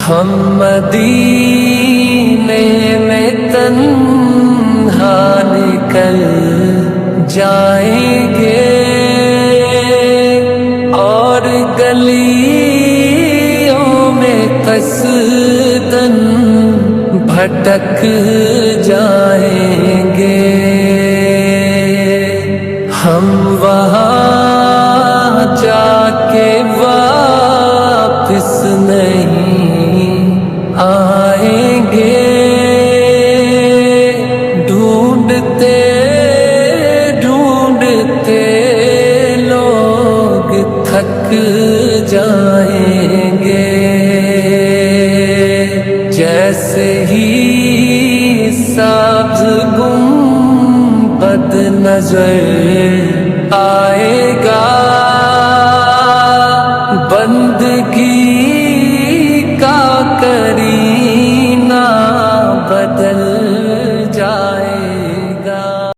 ہم مدینے میں تنہا نکل جائیں گے اور گلیوں میں قصداً بھٹک جائیں گے. ہم وہاں جا کے واپس نہیں آئیں گے. ڈھونڈتے ڈھونڈتے لوگ تھک جائیں گے. جیسے ہی سبز گنبد نظر آئے گا بندگی کا